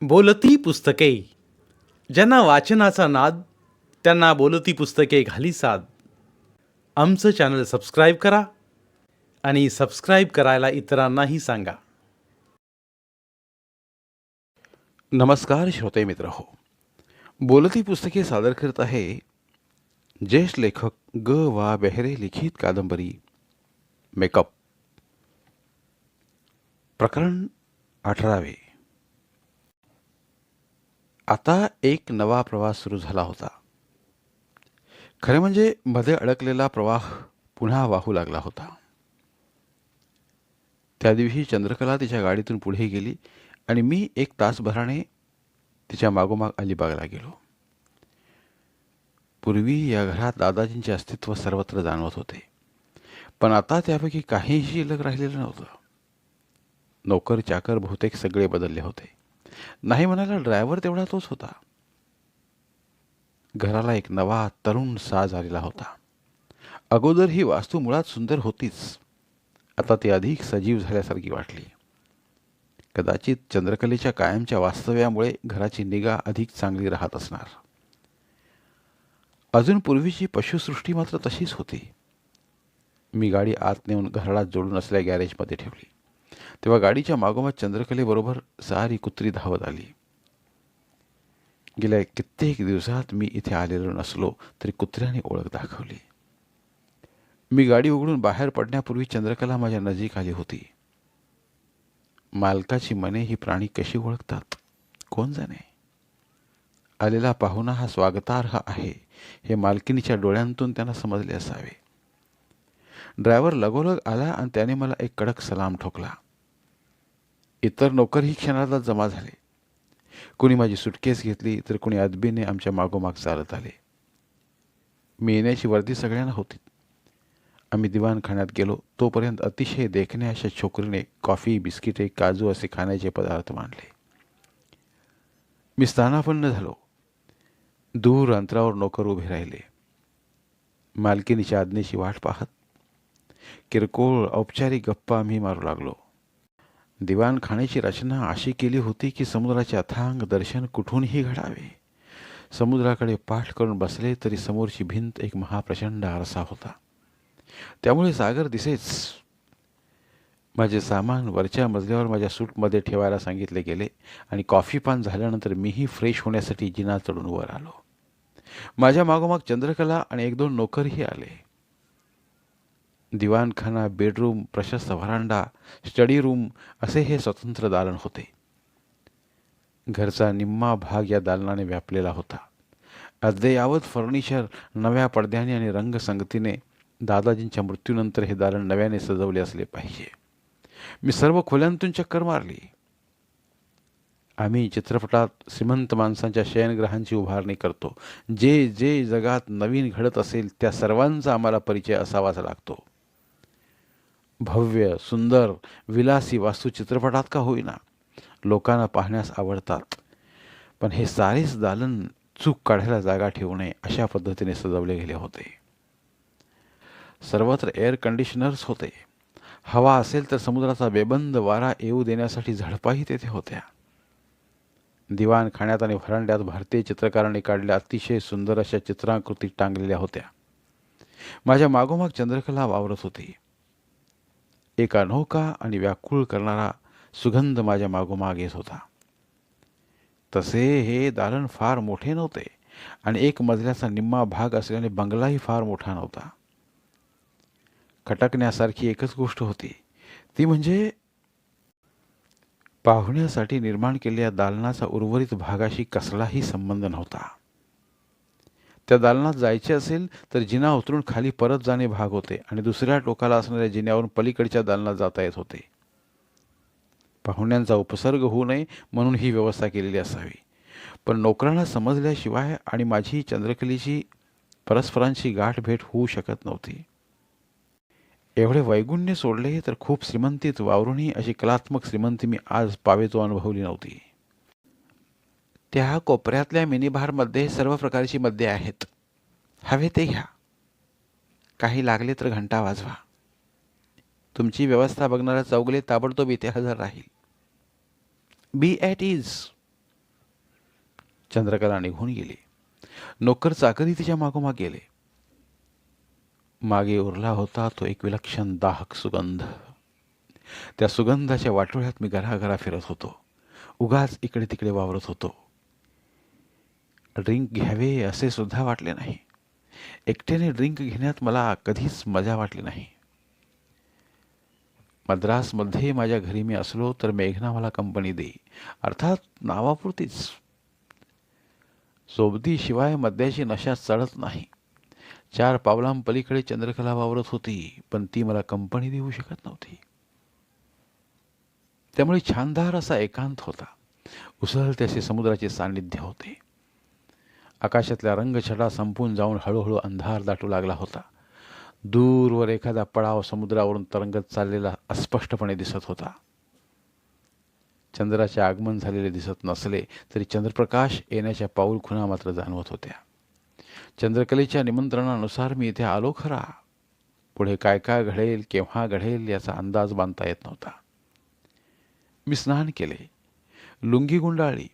बोलती पुस्तके. ज्यांना वाचनाचा नाद, त्यांना बोलती पुस्तके घाली साद. आमचं चॅनल सबस्क्राईब करा आणि सबस्क्राईब करायला इतरांनाही सांगा. नमस्कार श्रोते मित्र हो. बोलती पुस्तके सादर करत आहे ज्येष्ठ लेखक ग वा बेहरे लिखित कादंबरी मेकअप. प्रकरण 18. आता एक नवा प्रवास सुरू झाला होता. खरे म्हणजे मध्ये अडकलेला प्रवाह पुन्हा वाहू लागला होता. त्या दिवशी चंद्रकला तिच्या गाडीतून पुढे गेली आणि मी 1 तासभराने तिच्या मागोमाग अलिबागला गेलो. पूर्वी या घरात दादाजींचे अस्तित्व सर्वत्र जाणवत होते, पण आता त्यापैकी काहीही शिल्लक राहिलेलं नव्हतं. नोकर चाकर बहुतेक सगळे बदलले होते. नाही म्हणायला ड्रायव्हर तेवढा तोच होता. घराला एक नवा तरुण साज आलेला होता. अगोदर ही वास्तू मुळात सुंदर होतीच, आता ती अधिक सजीव झाल्यासारखी वाटली. कदाचित चंद्रकलेच्या कायमच्या वास्तव्यामुळे घराची निगा अधिक चांगली राहत असणार. अजून पूर्वीची पशुसृष्टी मात्र तशीच होती. मी गाडी आत नेऊन घराला जोडून असलेल्या गॅरेजमध्ये ठेवली, तेव्हा गाडीच्या मागोमाग चंद्रकलेबरोबर सारी कुत्री धावत आली. गेल्या कित्येक दिवसात मी इथे आलेलो नसलो तरी कुत्र्याने ओळख दाखवली. मी गाडी उघडून बाहेर पडण्यापूर्वी चंद्रकला माझ्या नजीक आली होती. मालकाची मने ही प्राणी कशी ओळखतात कोण जाणे. आलेला पाहुणा हा स्वागतार्ह आहे हे मालकिनीच्या डोळ्यांतून त्यांना समजले असावे. ड्रायव्हर लगोलग आला आणि त्याने मला एक कडक सलाम ठोकला. इतर नोकरही क्षणाला जमा झाले. कोणी माझी सुटकेस घेतली तर कोणी अदबीने आमच्या मागोमाग चालत आले. मी येण्याची वर्दी सगळ्यांना होती. आम्ही दिवाणखान्यात गेलो तोपर्यंत अतिशय देखण्या अशा छोकरीने कॉफी, बिस्किटे, काजू असे खाण्याचे पदार्थ मांडले. मी स्थानापन्न झालो. दूर अंतरावर नोकर उभे राहिले. मालकिनीच्या आज्ञेची वाट पाहत किरकोळ औपचारिक गप्पा आम्ही मारू लागलो. दिवाणखान्याची रचना अशी केली होती की समुद्राचे अथांग दर्शन कुठूनही घडावे. समुद्राकडे पाठ करून बसले तरी समोरची भिंत एक महाप्रचंड आरसा होता, त्यामुळे सागर दिसेच. माझे सामान वरच्या मजल्यावर माझ्या सूटमध्ये ठेवायला सांगितले गेले आणि कॉफी पान झाल्यानंतर मीही फ्रेश होण्यासाठी जिना चढून वर आलो. माझ्या मागोमाग चंद्रकला आणि 1-2 नोकरही आले. दिवाणखाना, बेडरूम, प्रशस्त व्हरांडा, स्टडी रूम असे हे स्वतंत्र दालन होते. घरचा निम्मा भाग या दालनाने व्यापलेला होता. अद्ययावत फर्निचर, नव्या पडद्याने आणि रंगसंगतीने दादाजींच्या मृत्यूनंतर हे दालन नव्याने सजवले असले पाहिजे. मी सर्व खोल्यांतून चक्कर मारली. आम्ही चित्रपटात श्रीमंत माणसांच्या शयनगृहांची उभारणी करतो. जे जे जगात नवीन घडत असेल त्या सर्वांचा आम्हाला परिचय असावाच लागतो. भव्य, सुंदर, विलासी वास्तू चित्रपटात का होईना लोकांना पाहण्यास आवडतात, पण हे सारेच दालन चूक काढायला जागा ठेवू नये अशा पद्धतीने सजवले गेले होते. सर्वत्र एअर कंडिशनर्स होते. हवा असेल तर समुद्राचा बेबंद वारा येऊ देण्यासाठी झडपाही तेथे होत्या. दिवाणखान्यात आणि व्हरांड्यात भारतीय चित्रकारांनी काढल्या अतिशय सुंदर अशा चित्रांकृती टांगलेल्या होत्या. माझ्या मागोमाग चंद्रकला वावरत होती. एक अनोखा आणि व्याकुळ करणारा सुगंध माझ्या मागोमाग येत होता. तसे हे दालन फार मोठे नव्हते आणि 1 मजल्याचा निम्मा भाग असल्याने बंगलाही फार मोठा नव्हता. खटकण्यासारखी एकच गोष्ट होती, ती म्हणजे पाहुण्यासाठी निर्माण केलेल्या दालनाचा उर्वरित भागाशी कसलाही संबंध नव्हता. त्या दालनात जायचे असेल तर जिना उतरून खाली परत जाणे भाग होते आणि दुसऱ्या टोकाला असणाऱ्या जिन्यावरून पलीकडच्या दालनात जाता येत होते. पाहुण्यांचा उपसर्ग होऊ नये म्हणून ही व्यवस्था केलेली असावी, पण नोकरांना समजल्याशिवाय आणि माझी चंद्रकलेची परस्परांची गाठभेट होऊ शकत नव्हती. एवढे वैगुण्य सोडले तर खूप श्रीमंतीत वावरूनही अशी कलात्मक श्रीमंती मी आज पावेतो अनुभवली नव्हती. त्या कोपऱ्यातल्या मिनीबारमध्ये सर्व प्रकारची मद्ये आहेत. हवे ते घ्या. काही लागले तर घंटा वाजवा. तुमची व्यवस्था बघणारा चौगले ताबडतोब इथे हजर राहील. Be at is. चंद्रकला निघून गेली. नोकर चाकरी तिच्या मागोमाग गेले. मागे उरला होता तो एक विलक्षण दाहक सुगंध. त्या सुगंधाच्या वाटोळ्यात मी घराघरा फिरत होतो. उगाच इकडे तिकडे वावरत होतो. ड्रिंक घ्यावे असे सुद्धा वाटले नाही. एकट्याने ड्रिंक घेण्यात मला कधीच मजा वाटली नाही. मद्रासमध्ये माझ्या घरी मी असलो तर मेघना मला कंपनी देई, अर्थात नावापुरतीच. सोबतीशिवाय मद्याची नशा चढत नाही. 4 पावलांपलीकडे चंद्रकला वावरत होती, पण ती मला कंपनी देऊ शकत नव्हती. त्यामुळे छानदार असा एकांत होता. उसळते असे समुद्राचे सान्निध्य होते. आकाशातल्या रंगछटा संपून जाऊन हळूहळू अंधार दाटू लागला होता. दूरवर एखादा पडाव समुद्रावरून तरंगत चाललेला अस्पष्टपणे दिसत होता. चंद्राचे आगमन झालेले दिसत नसले तरी चंद्रप्रकाश येण्याच्या पाऊलखुणा मात्र जाणवत होत्या. चंद्रकलेच्या निमंत्रणानुसार मी इथे आलो खरा. पुढे काय काय घडेल, केव्हा घडेल याचा अंदाज बांधता येत नव्हता. मी स्नान केले, लुंगी गुंडाळली,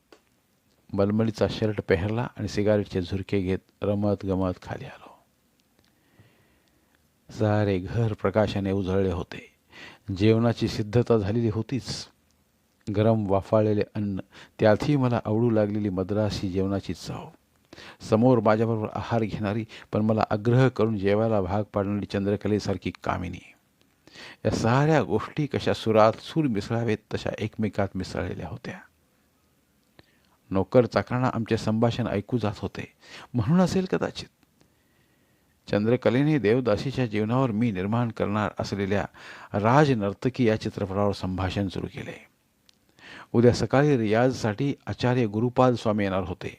मलमलीचा शर्ट पेहरला आणि सिगारेटचे झुरके घेत रमत गमत खाली आलो. सारे घर प्रकाशाने उजळले होते. जेवणाची सिद्धता झालेली होतीच. गरम वाफाळलेले अन्न, त्यातही मला आवडू लागलेली मद्रासी जेवणाची चव, समोर माझ्याबरोबर आहार घेणारी पण मला आग्रह करून जेवायला भाग पाडणारी चंद्रकलेसारखी कामिनी, या साऱ्या गोष्टी कशा सुरात सूर मिसळावेत तशा एकमेकात मिसळलेल्या होत्या. नोकर चाकरांना आमचे संभाषण ऐकू जात होते, म्हणून असेल कदाचित. चंद्रकलेने देवदासीच्या जीवनावर मी निर्माण करणार असलेल्या राजनर्तकी या चित्रपटावर संभाषण सुरू केले. उद्या सकाळी रियाजसाठी आचार्य गुरुपाद स्वामी येणार होते.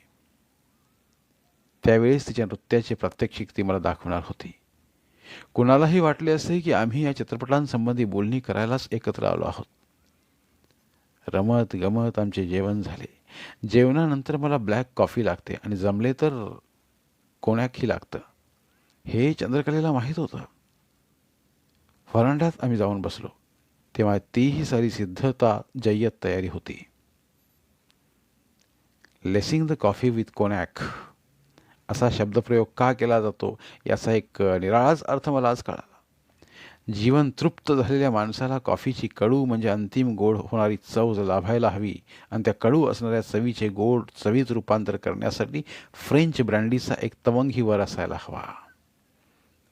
त्यावेळेस तिच्या नृत्याचे प्रात्यक्षिक ती मला दाखवणार होती. कुणालाही वाटले असे की आम्ही या चित्रपटांसंबंधी बोलणी करायलाच एकत्र आलो आहोत. रमत गमत आमचे जेवण झाले. जेवणानंतर मला ब्लॅक कॉफी लागते आणि जमले तर कोण्याकही लागतं, हे चंद्रकलेला माहीत होतं. व्हरांड्यात आम्ही जाऊन बसलो तेव्हा तीही सारी सिद्धता जय्यत तयारी होती. Lacing the coffee with Konyak असा शब्दप्रयोग का केला जातो याचा एक निराळाच अर्थ मला आज कळाला. जीवन तृप्त झालेल्या माणसाला कॉफीची कडू म्हणजे अंतिम गोड होणारी चव लाभायला हवी आणि त्या कडू असणाऱ्या चवीचे गोड चवीत रूपांतर करण्यासाठी फ्रेंच ब्रँडीचा एक तवंगी वर असायला हवा.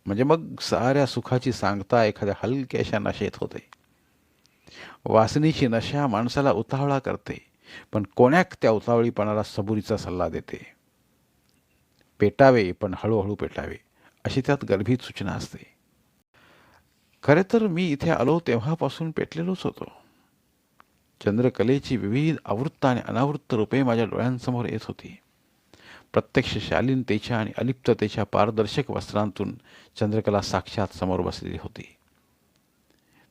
म्हणजे मग साऱ्या सुखाची सांगता एखाद्या हलक्याशा नशेत होते. वासनेची नशा माणसाला उतावळा करते, पण कोण्याक त्या उतावळीपणाला सबुरीचा सल्ला देते. पेटावे पण हळूहळू पेटावे अशी त्यात गर्भित सूचना असते. खरे तर मी इथे आलो तेव्हापासून पेटलेलोच होतो. चंद्रकलेची विविध आवृत्त आणि अनावृत्त रूपे माझ्या डोळ्यांसमोर येत होती. प्रत्यक्ष शालीनतेच्या आणि अलिप्ततेच्या पारदर्शक वस्त्रांतून चंद्रकला साक्षात समोर बसलेली होती.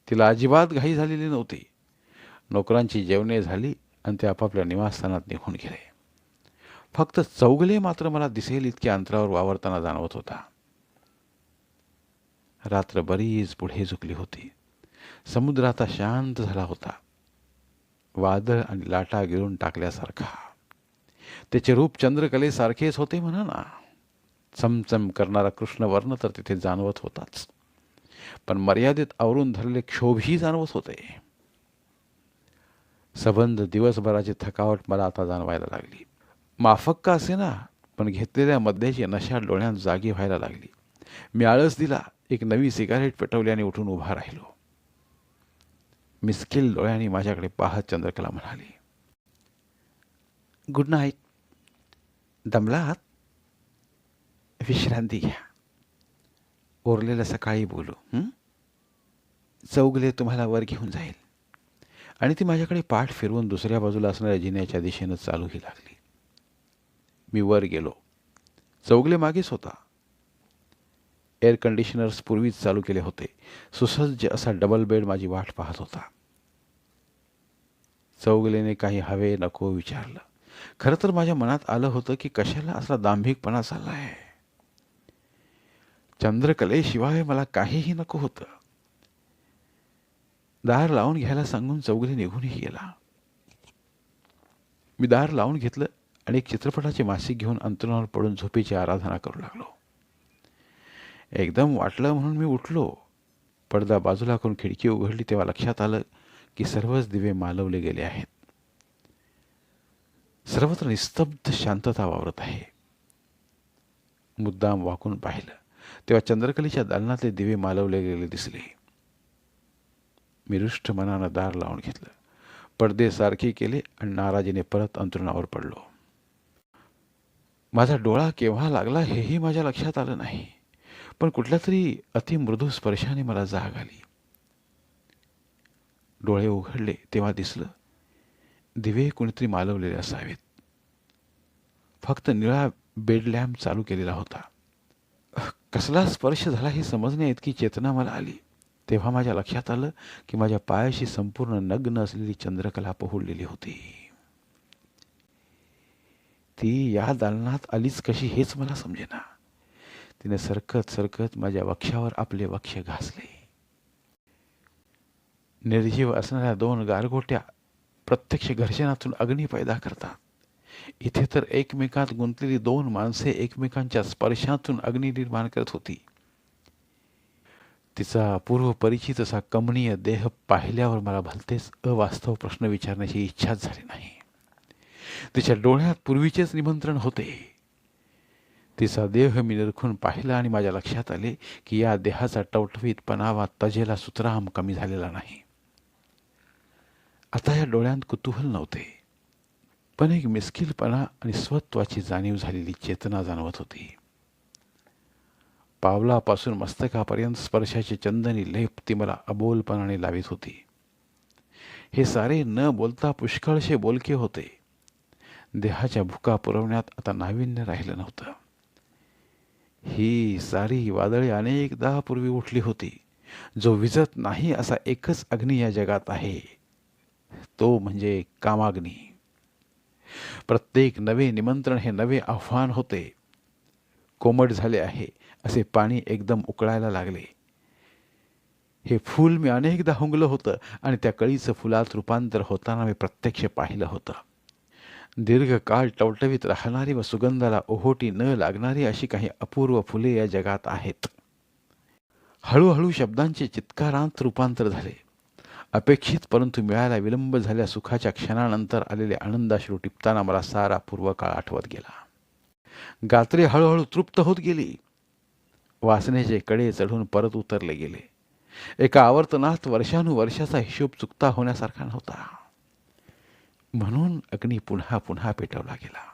तिला अजिबात घाई झालेली नव्हती. नोकरांची जेवणे झाली आणि ते आपापल्या निवासस्थानात निघून गेले. फक्त चौगले मात्र मला दिसेल इतक्या अंतरावर वावरताना जाणवत होता. रात्र बरीच पुढे झुकली होती. समुद्र आता शांत झाला होता. वादळ आणि लाटा गिळून टाकल्यासारखा. त्याचे रूप चंद्रकलेसारखेच होते म्हणा ना. चमचम करणारा कृष्णवर्ण तर तिथे जाणवत होताच, पण मर्यादेत आवरून धरलेले क्षोभही जाणवत होते. सबंध दिवसभराची थकावट मला आता जाणवायला लागली. माफक का असेना, पण घेतलेल्या मद्याची नशा डोळ्यात जागी व्हायला लागली. मी आळस दिला, एक नवी सिगारेट पेटवली आणि उठून उभा राहिलो. मिस्किल डोळ्यांनी माझ्याकडे पाहत चंद्रकला म्हणाली, गुड नाईट. दमलात? विश्रांती घ्या. उरलेलं सकाळी बोलू. चौगले तुम्हाला वर घेऊन जाईल. आणि ती माझ्याकडे पाठ फिरवून दुसऱ्या बाजूला असणाऱ्या जिन्याच्या दिशेनं चालूही लागली. मी वर गेलो. चौगले मागेच होता. एअर कंडिशनर्स पूर्वीच चालू केले होते. सुसज्ज असा डबल बेड माझी वाट पाहत होता. चौगलेने काही हवे नको विचारलं. खरं तर माझ्या मनात आलं होतं की कशाला असा दांभिकपणा चाललाय. चंद्रकलेशिवाय मला काहीही नको होतं. दार लावून घ्यायला सांगून चौगले निघूनही गेला. मी दार लावून घेतलं आणि एक चित्रपटाचे मासिक घेऊन अंथरुणावर पडून झोपेची आराधना करू लागलो. एकदम वाटलं म्हणून मी उठलो. पडदा बाजूला करून खिडकी उघडली तेव्हा लक्षात आलं की सर्वच दिवे मालवले गेले आहेत. सर्वत्र निस्तब्ध शांतता वावरत आहे. मुद्दाम वाकून पाहिलं तेव्हा चंद्रकलेच्या दालनातले दिवे मालवले गेले दिसले. मी रुष्ट मनानं दार लावून घेतलं, पडदे सारखे केले आणि नाराजीने परत अंथरुणावर पडलो. माझा डोळा केव्हा लागला हेही माझ्या लक्षात आलं नाही, पण कुठल्या तरी अतिमृदू स्पर्शाने मला जाग आली. डोळे उघडले तेव्हा दिसलं दिवे कुणीतरी मालवलेले असावेत. फक्त निळा बेड लॅम्प चालू केलेला होता. कसला स्पर्श झाला हे समजण्या इतकी चेतना मला आली तेव्हा माझ्या लक्षात आलं की माझ्या पायाशी संपूर्ण नग्न असलेली चंद्रकला पहुडलेली होती. ती या दालनात आलीच कशी हेच मला समजेना. तिने सरकत सरकत माझ्या वक्षावर आपले वक्ष घासले. निर्जीव असणाऱ्या दोन गारगोट्या प्रत्यक्ष घर्षणातून अग्नी पैदा करतात. इथे तर एकमेकात गुंतलेली दोन माणसे एकमेकांच्या स्पर्शातून अग्नी निर्माण करत होती. तिचा पूर्व परिचित असा कमनीय देह पाहिल्यावर मला भलतेच अवास्तव प्रश्न विचारण्याची इच्छाच झाली नाही. तिच्या डोळ्यात पूर्वीचेच निमंत्रण होते. तिचा देह मी निरखून पाहिला आणि माझ्या लक्षात आले की या देहाचा टवटवीतपणा वा तजेला सुतराम कमी झालेला नाही. आता या डोळ्यांत कुतूहल नव्हते, पण एक मिस्किलपणा आणि स्वत्वाची जाणीव झालेली चेतना जाणवत होती. पावलापासून मस्तकापर्यंत स्पर्शाचे चंदनी लेप ती मला अबोलपणाने लावित होती. हे सारे न बोलता पुष्कळशे बोलके होते. देहाच्या भुका पुरवण्यात आता नाविन्य राहिलं नव्हतं. ही सारी वादळे अनेकदा पूर्वी उठली होती. जो विजत नाही असा एकच अग्नी या जगात आहे, तो म्हणजे कामाग्नी. प्रत्येक नवे निमंत्रण हे नवे आव्हान होते. कोमट झाले आहे असे पाणी एकदम उकळायला लागले. हे फूल मी अनेकदा हुंगलं होतं आणि त्या कळीचं फुलात रूपांतर होताना मी प्रत्यक्ष पाहिलं होतं. दीर्घकाळ टवटवीत राहणारी व सुगंधाला ओहोटी न लागणारी अशी काही अपूर्व फुले या जगात आहेत. हळूहळू शब्दांचे चित्कारांत रूपांतर झाले. अपेक्षित परंतु मिळायला विलंब झाल्या सुखाच्या क्षणानंतर आलेले आनंदाश्रू टिपताना मला सारा पूर्वकाळ आठवत गेला. गात्रे हळूहळू तृप्त होत गेली. वासनेचे कडे चढून परत उतरले गेले. एका आवर्तनात वर्षानुवर्षाचा हिशोब चुकता होण्यासारखा नव्हता. म्हणून अग्नी पुन्हा पुन्हा पेटवला गेला.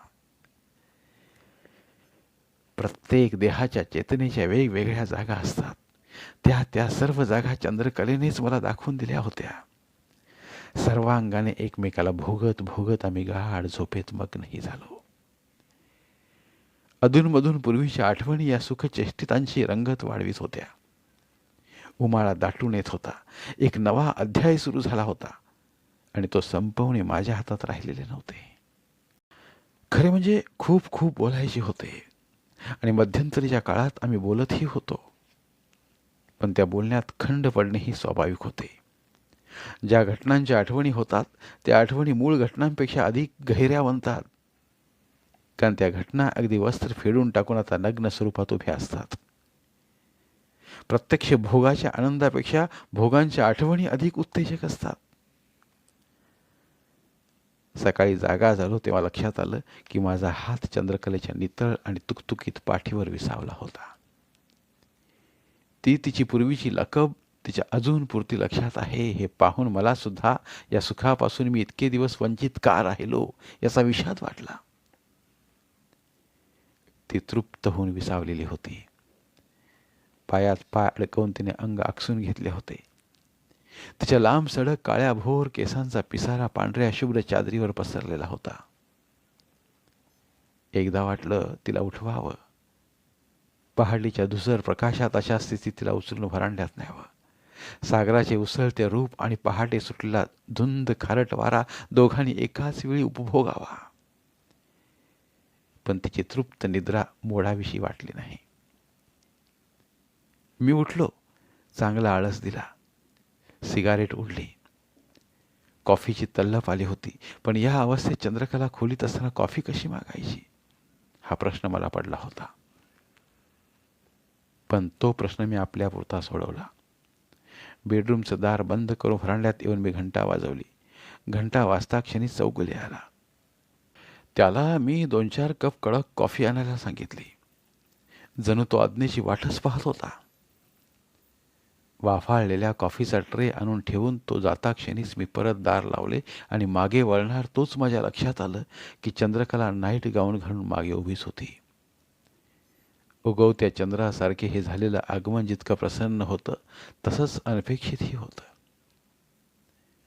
प्रत्येक देहाच्या चेतनेच्या वेगवेगळ्या जागा असतात. त्या सर्व जागा चंद्रकलेनेच मला दाखवून दिल्या होत्या. सर्वांगाने एकमेकाला भोगत भोगत आम्ही गाढ झोपेत मग्नही झालो. अधूनमधून पूर्वीच्या आठवणी या सुखचेष्टितांची रंगत वाढवीत होत्या. उमाळा दाटून येत होता. एक नवा अध्याय सुरू झाला होता आणि तो संपवणे माझ्या हातात राहिलेले नव्हते. खरे म्हणजे खूप खूप बोलायचे होते आणि मध्यंतरीच्या काळात आम्ही बोलतही होतो, पण त्या बोलण्यात खंड पडणेही स्वाभाविक होते. ज्या घटनांच्या आठवणी होतात त्या आठवणी मूळ घटनांपेक्षा अधिक गहिऱ्या बनतात, कारण त्या घटना अगदी वस्त्र फेडून टाकून आता नग्न स्वरूपात उभ्या असतात. प्रत्यक्ष भोगाच्या आनंदापेक्षा भोगांच्या आठवणी अधिक उत्तेजक असतात. सकाळी जागा झालो तेव्हा लक्षात आलं की माझा हात चंद्रकलेच्या नितळ आणि तुकतुकीत पाठीवर विसावला होता. ती तिची पूर्वीची लकब तिच्या अजून पुरती लक्षात आहे हे पाहून मला सुद्धा या सुखापासून मी इतके दिवस वंचित का राहिलो याचा विषाद वाटला. ती तृप्त होऊन विसावलेली होती. पायात पाय अडकवून तिने अंग आकसून घेतले होते. तिच्या लांब सडक काळ्या भोर केसांचा पिसारा पांढऱ्या शुभ्र चादरीवर पसरलेला होता. एकदा वाटलं तिला उठवावं. पहाडीच्या धुसर प्रकाशात अशा स्थितीत तिला उचलून व्हरांड्यात न्यावं. सागराचे उसळते रूप आणि पहाटे सुटलेला धुंद खारट वारा दोघांनी एकाच वेळी उपभोगावा. पण तिची तृप्त निद्रा मोडाविषयी वाटली नाही. मी उठलो, चांगला आळस दिला, सिगारेट ओढली. कॉफीची तल्लफ आली होती, पण या अवस्थेत चंद्रकला खोलीत असताना कॉफी कशी मागायची हा प्रश्न मला पडला होता. पण तो प्रश्न मी आपल्यापुरता सोडवला. बेडरूमचं दार बंद करून व्हरांड्यात येऊन मी घंटा वाजवली. घंटा वाजता क्षणी चौगुले आला. त्याला मी 2-4 कप कडक कॉफी आणायला सांगितली. जणू तो आज्ञेची वाटच पाहत होता. वाफाळलेल्या कॉफीचा ट्रे आणून ठेवून तो जाता क्षणीच मी परत दार लावले आणि मागे वळणार तोच माझ्या लक्षात आलं की चंद्रकला नाईट गाऊन घालून मागे उभीच होती. उगवत्या चंद्रासारखे हे झालेलं आगमन जितकं प्रसन्न होतं तसंच अनपेक्षितही होतं.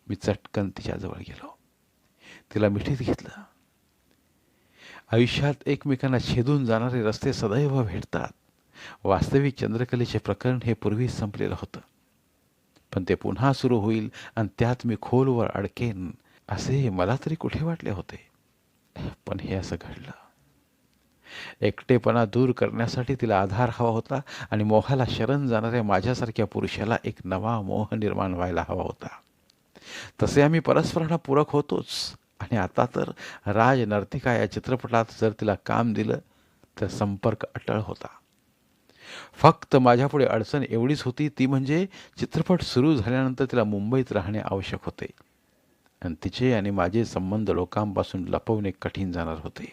मी चटकन तिच्याजवळ गेलो. तिला मिठीत घेतलं. आयुष्यात एकमेकांना छेदून जाणारे रस्ते सदैव भेटतात. वास्तविक चंद्रकलेचे प्रकरण हे पूर्वीच संपलेलं होतं, पण ते पुन्हा सुरू होईल आणि त्यात मी खोलवर अडकेन असे मला तरी कुठे वाटले होते. पण हे असं घडलं. एकटेपणा दूर करण्यासाठी तिला आधार हवा होता आणि मोहाला शरण जाणाऱ्या माझ्यासारख्या पुरुषाला एक नवा मोह निर्माण व्हायला हवा होता. तसे आम्ही परस्परांना पूरक होतोच. आणि आता तर राजनर्तिका या चित्रपटात जर तिला काम दिलं तर संपर्क अटळ होता. फक्त माझ्यापुढे अडचण एवढीच होती, ती म्हणजे चित्रपट सुरू झाल्यानंतर तिला मुंबईत राहणे आवश्यक होते आणि तिचे आणि माझे संबंध लोकांपासून लपवणे कठीण जाणार होते.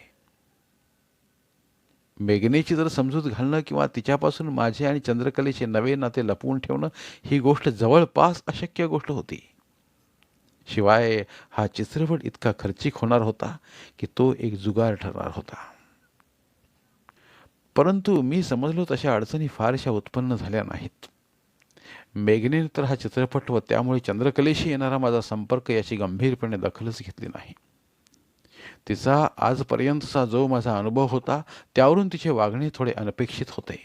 मेघनेची जर समजूत घालणं किंवा तिच्यापासून माझे आणि चंद्रकलेचे नवे नाते लपवून ठेवणं ही गोष्ट जवळपास अशक्य गोष्ट होती. शिवाय हा चित्रपट इतका खर्चिक होणार होता की तो एक जुगार ठरणार होता. परंतु मी समजलो तशा अडचणी फारशा उत्पन्न झाल्या नाहीत. मेघनेने तर हा चित्रपट व त्यामुळे चंद्रकलेशी येणारा माझा संपर्क याची गंभीरपणे दखलच घेतली नाही. तिचा आजपर्यंतचा जो माझा अनुभव होता त्यावरून तिचे वागणे थोडे अनपेक्षित होते.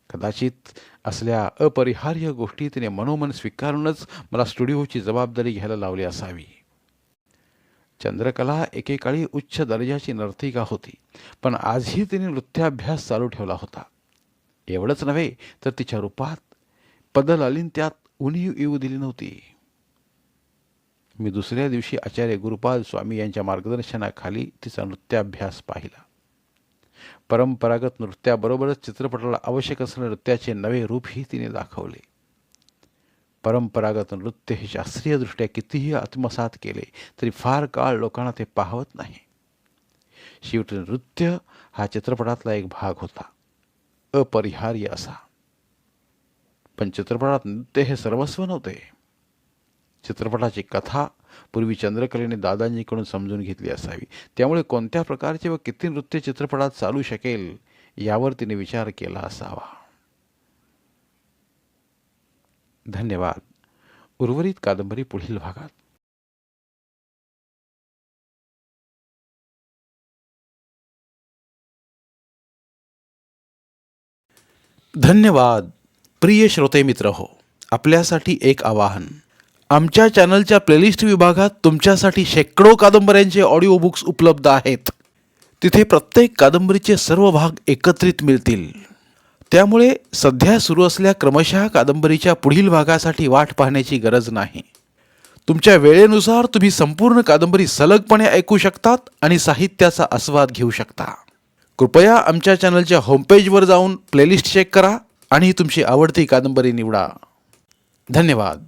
कदाचित असल्या अपरिहार्य गोष्टी तिने मनोमन स्वीकारूनच मला स्टुडिओची जबाबदारी घ्यायला लावली असावी. चंद्रकला एकेकाळी उच्च दर्जाची नर्तिका होती, पण आजही तिने नृत्याभ्यास चालू ठेवला होता. एवढंच नव्हे तर तिच्या रूपात बदल आलीन त्यात उणीव येऊ दिली नव्हती. मी दुसऱ्या दिवशी आचार्य गुरुपाल स्वामी यांच्या मार्गदर्शनाखाली तिचा नृत्याभ्यास पाहिला. परंपरागत नृत्याबरोबरच चित्रपटाला आवश्यक असणारे नृत्याचे नवे रूपही तिने दाखवले. परंपरागत नृत्य हे शास्त्रीयदृष्ट्या कितीही आत्मसात केले तरी फार काळ लोकांना ते पाहवत नाही. शेवटी नृत्य हा चित्रपटातला एक भाग होता, अपरिहार्य असा. पण चित्रपटात नृत्य हे सर्वस्व नव्हते. चित्रपटाची कथा पूर्वी चंद्रकलेने दादांजीकडून समजून घेतली असावी. त्यामुळे कोणत्या प्रकारचे व किती नृत्य चित्रपटात चालू शकेल यावर तिने विचार केला असावा. धन्यवाद. उर्वरित कादंबरी पुढील भागात. धन्यवाद. प्रिय श्रोते मित्र हो, आपल्यासाठी एक आवाहन. आमच्या चॅनलच्या प्लेलिस्ट विभागात तुमच्यासाठी शेकडो कादंबऱ्यांचे ऑडिओ बुक्स उपलब्ध आहेत. तिथे प्रत्येक कादंबरीचे सर्व भाग एकत्रित मिळतील. त्यामुळे सध्या सुरू असलेल्या क्रमशः कादंबरीच्या पुढील भागासाठी वाट पाहण्याची गरज नाही. तुमच्या वेळेनुसार तुम्ही संपूर्ण कादंबरी सलगपणे ऐकू शकतात आणि साहित्याचा आस्वाद घेऊ शकता. कृपया आमच्या चॅनलच्या होमपेजवर जाऊन प्लेलिस्ट चेक करा आणि तुमची आवडती कादंबरी निवडा. धन्यवाद.